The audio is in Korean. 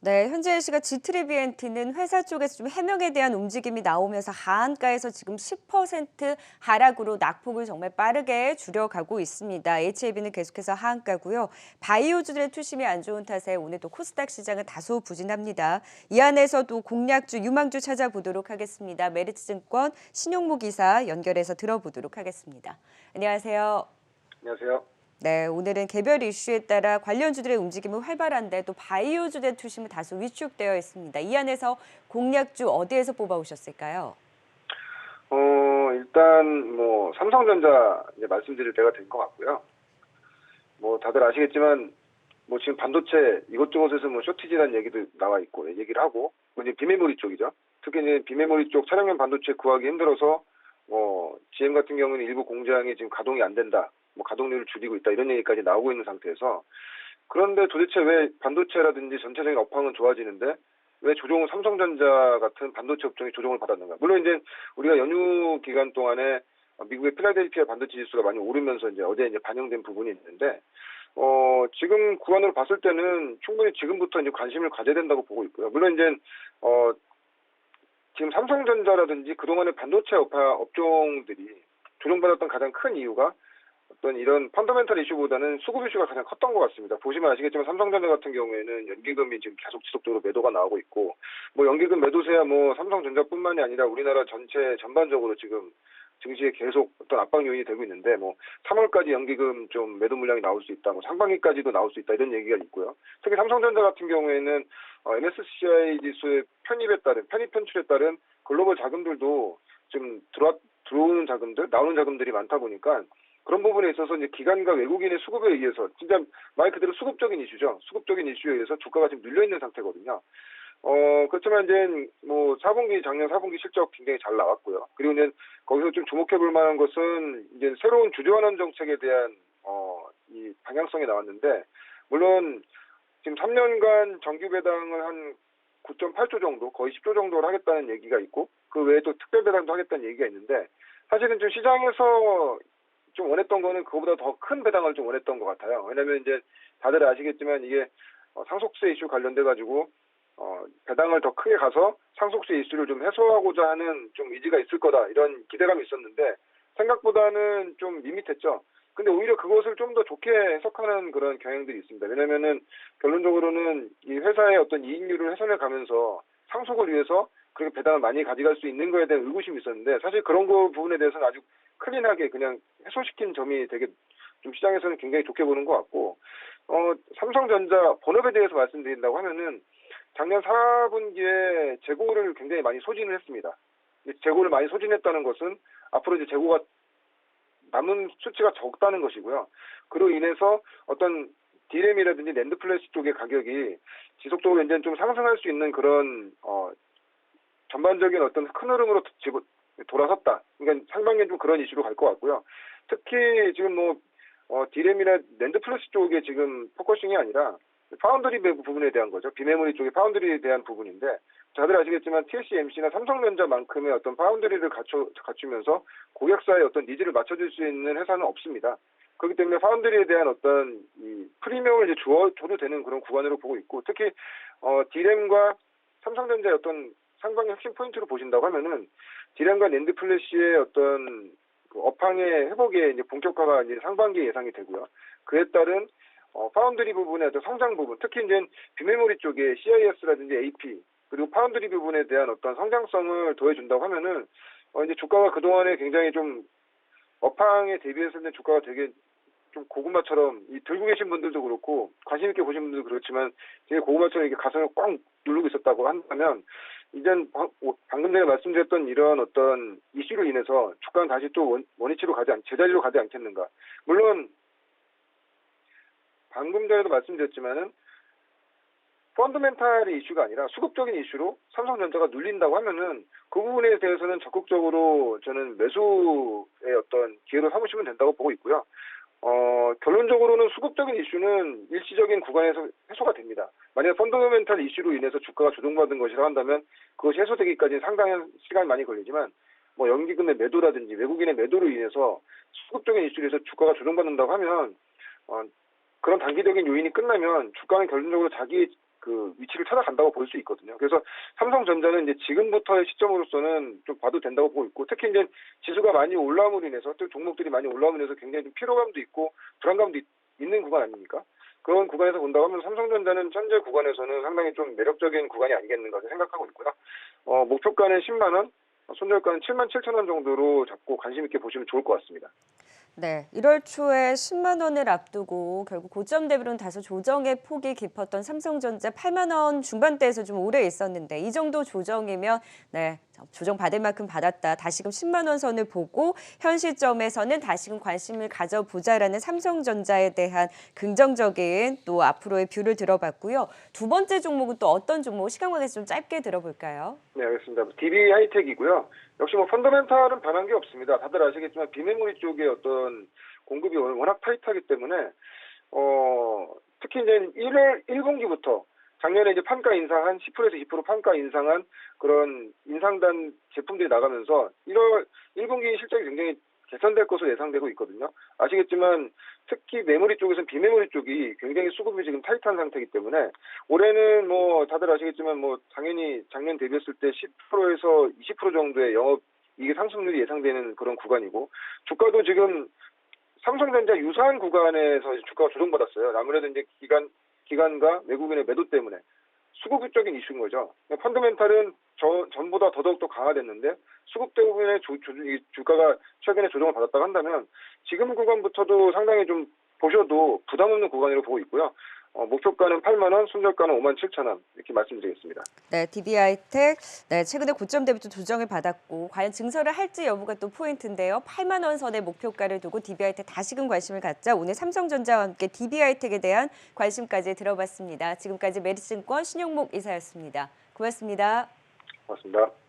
네, 현재 시각 GT레비엔티는 회사 쪽에서 좀 해명에 대한 움직임이 나오면서 하한가에서 지금 10% 하락으로 낙폭을 정말 빠르게 줄여가고 있습니다. HAB는 계속해서 하한가고요. 바이오주들의 투심이 안 좋은 탓에 오늘도 코스닥 시장은 다소 부진합니다. 이 안에서도 공략주, 유망주 찾아보도록 하겠습니다. 메리츠증권 신용무 기사 연결해서 들어보도록 하겠습니다. 안녕하세요. 안녕하세요. 네, 오늘은 개별 이슈에 따라 관련주들의 움직임은 활발한데 또 바이오주의 투심은 다소 위축되어 있습니다. 이 안에서 공략주 어디에서 뽑아오셨을까요? 일단 삼성전자 이제 말씀드릴 때가 된 것 같고요. 다들 아시겠지만 지금 반도체 이것저것에서 쇼티지라는 얘기도 나와 있고 얘기를 하고 이제 비메모리 쪽이죠. 특히 이제 비메모리 쪽 차량용 반도체 구하기 힘들어서 GM 같은 경우는 일부 공장이 지금 가동이 안 된다. 가동률을 줄이고 있다 이런 얘기까지 나오고 있는 상태에서 그런데 도대체 왜 반도체라든지 전체적인 업황은 좋아지는데 왜 삼성전자 같은 반도체 업종이 조정을 받았는가? 물론 이제 우리가 연휴 기간 동안에 미국의 필라델피아 반도체 지수가 많이 오르면서 이제 어제 이제 반영된 부분이 있는데 지금 구간으로 봤을 때는 충분히 지금부터 이제 관심을 가져야 된다고 보고 있고요. 물론 이제 지금 삼성전자라든지 그동안의 반도체 업종들이 조정받았던 가장 큰 이유가 어떤 이런 펀더멘털 이슈보다는 수급 이슈가 가장 컸던 것 같습니다. 보시면 아시겠지만 삼성전자 같은 경우에는 연기금이 지금 계속 지속적으로 매도가 나오고 있고 연기금 매도세야 삼성전자뿐만이 아니라 우리나라 전체 전반적으로 지금 증시에 계속 어떤 압박 요인이 되고 있는데 3월까지 연기금 좀 매도 물량이 나올 수 있다, 상반기까지도 나올 수 있다 이런 얘기가 있고요. 특히 삼성전자 같은 경우에는 MSCI 지수의 편입 편출에 따른 글로벌 자금들도 지금 들어오는 자금들, 나오는 자금들이 많다 보니까 그런 부분에 있어서 이제 기관과 외국인의 수급에 의해서 진짜 말 그대로 수급적인 이슈죠. 수급적인 이슈에 의해서 주가가 지금 눌려 있는 상태거든요. 그렇지만 이제 작년 4분기 실적 굉장히 잘 나왔고요. 그리고 이제 거기서 좀 주목해 볼 만한 것은 이제 새로운 주주환원 정책에 대한 이 방향성이 나왔는데 물론 지금 3년간 정규 배당을 한 9.8조 정도, 거의 10조 정도를 하겠다는 얘기가 있고 그 외에 또 특별 배당도 하겠다는 얘기가 있는데 사실은 좀 시장에서 좀 원했던 거는 그거보다 더 큰 배당을 좀 원했던 것 같아요. 왜냐하면 이제 다들 아시겠지만 이게 상속세 이슈 관련돼 가지고 배당을 더 크게 가서 상속세 이슈를 좀 해소하고자 하는 좀 의지가 있을 거다 이런 기대감이 있었는데 생각보다는 좀 밋밋했죠. 근데 오히려 그것을 좀 더 좋게 해석하는 그런 경향들이 있습니다. 왜냐면은 결론적으로는 이 회사의 어떤 이익률을 훼손해 가면서 상속을 위해서 그렇게 배당을 많이 가져갈 수 있는 거에 대한 의구심이 있었는데 사실 그런 거 부분에 대해서는 아주 클린하게 그냥 해소시킨 점이 되게 좀 시장에서는 굉장히 좋게 보는 것 같고 삼성전자 본업에 대해서 말씀드린다고 하면은 작년 4분기에 재고를 굉장히 많이 소진을 했습니다. 재고를 많이 소진했다는 것은 앞으로 이제 재고가 남은 수치가 적다는 것이고요. 그로 인해서 어떤 디램이라든지 낸드 플래시 쪽의 가격이 지속적으로 이제 좀 상승할 수 있는 그런 전반적인 어떤 큰 흐름으로 돌아섰다. 그러니까 상반기엔 좀 그런 이슈로 갈 것 같고요. 특히 지금 디램이나 낸드 플래시 쪽에 지금 포커싱이 아니라 파운드리 부분에 대한 거죠. 비메모리 쪽의 파운드리에 대한 부분인데 다들 아시겠지만 TSMC나 삼성전자만큼의 어떤 파운드리를 갖추면서 고객사의 어떤 니즈를 맞춰줄 수 있는 회사는 없습니다. 그렇기 때문에 파운드리에 대한 어떤 이 프리미엄을 이제 줘도 되는 그런 구간으로 보고 있고 특히 디램과 삼성전자의 어떤 상반기 핵심 포인트로 보신다고 하면은 디램과 낸드 플래시의 어떤 그 업황의 회복의 이제 본격화가 이제 상반기에 예상이 되고요. 그에 따른 파운드리 부분의 어떤 성장 부분, 특히 이제 비메모리 쪽에 CIS라든지 AP 그리고 파운드리 부분에 대한 어떤 성장성을 더해준다고 하면은 이제 주가가 그동안에 굉장히 좀 업황에 대비해서는 주가가 되게 좀 고구마처럼 들고 계신 분들도 그렇고 관심 있게 보신 분들도 그렇지만 되게 고구마처럼 이렇게 가슴을 꽉 누르고 있었다고 한다면 이젠 방금 전에 말씀드렸던 이런 어떤 이슈로 인해서 주가는 다시 또 원위치로 제자리로 가지 않겠는가. 물론 방금 전에도 말씀드렸지만은 펀더멘탈의 이슈가 아니라 수급적인 이슈로 삼성전자가 눌린다고 하면은 그 부분에 대해서는 적극적으로 저는 매수의 어떤 기회로 삼으시면 된다고 보고 있고요. 결론적으로는 수급적인 이슈는 일시적인 구간에서 해소가 됩니다. 만약 펀더멘탈 이슈로 인해서 주가가 조정받은 것이라 한다면 그것이 해소되기까지는 상당한 시간이 많이 걸리지만 연기금의 매도라든지 외국인의 매도로 인해서 수급적인 이슈로 해서 주가가 조정받는다고 하면 그런 단기적인 요인이 끝나면 주가는 결론적으로 자기 그 위치를 찾아간다고 볼 수 있거든요. 그래서 삼성전자는 이제 지금부터의 시점으로서는 좀 봐도 된다고 보고 있고, 특히 이제 지수가 많이 올라옴으로 인해서 또 종목들이 많이 올라옴으로 인해서 굉장히 좀 피로감도 있고 불안감도 있는 구간 아닙니까? 그런 구간에서 본다고 하면 삼성전자는 현재 구간에서는 상당히 좀 매력적인 구간이 아니겠는가 생각하고 있고요. 목표가는 10만 원, 손절가는 7만 7천 원 정도로 잡고 관심 있게 보시면 좋을 것 같습니다. 네, 1월 초에 10만 원을 앞두고 결국 고점 대비로는 다소 조정의 폭이 깊었던 삼성전자 8만 원 중반대에서 좀 오래 있었는데 이 정도 조정이면 네, 조정 받을 만큼 받았다. 다시금 10만 원 선을 보고 현 시점에서는 다시금 관심을 가져보자라는 삼성전자에 대한 긍정적인 또 앞으로의 뷰를 들어봤고요. 두 번째 종목은 또 어떤 종목 시간 관계에서 좀 짧게 들어볼까요? 네, 알겠습니다. DB 하이텍이고요. 역시 뭐 펀더멘탈은 변한 게 없습니다. 다들 아시겠지만 비메모리 쪽의 어떤 공급이 워낙 타이트하기 때문에 특히 이제 1분기부터 작년에 이제 판가 인상한 10%에서 20% 판가 인상한 그런 인상단 제품들이 나가면서 1분기 실적이 굉장히 개선될 것으로 예상되고 있거든요. 아시겠지만 특히 메모리 쪽에서는 비메모리 쪽이 굉장히 수급이 지금 타이트한 상태이기 때문에 올해는 뭐 다들 아시겠지만 뭐 당연히 작년 대비했을 때 10%에서 20% 정도의 영업 이게 상승률이 예상되는 그런 구간이고, 주가도 지금 삼성전자 유사한 구간에서 이제 주가가 조정받았어요. 아무래도 이제 기관과 외국인의 매도 때문에 수급적인 이슈인 거죠. 펀더멘탈은 전보다 더더욱 강화됐는데 수급 때문에 주가가 최근에 조정을 받았다고 한다면 지금 구간부터도 상당히 좀 보셔도 부담 없는 구간으로 보고 있고요. 목표가는 8만 원, 손절가는 5만 7천 원 이렇게 말씀드리겠습니다. 네, DB하이텍 최근에 고점 대비 또 조정을 받았고 과연 증설을 할지 여부가 또 포인트인데요. 8만 원 선의 목표가를 두고 DB하이텍 다시금 관심을 갖자 오늘 삼성전자와 함께 DB하이텍에 대한 관심까지 들어봤습니다. 지금까지 메리츠증권 신용목 이사였습니다. 고맙습니다. 고맙습니다.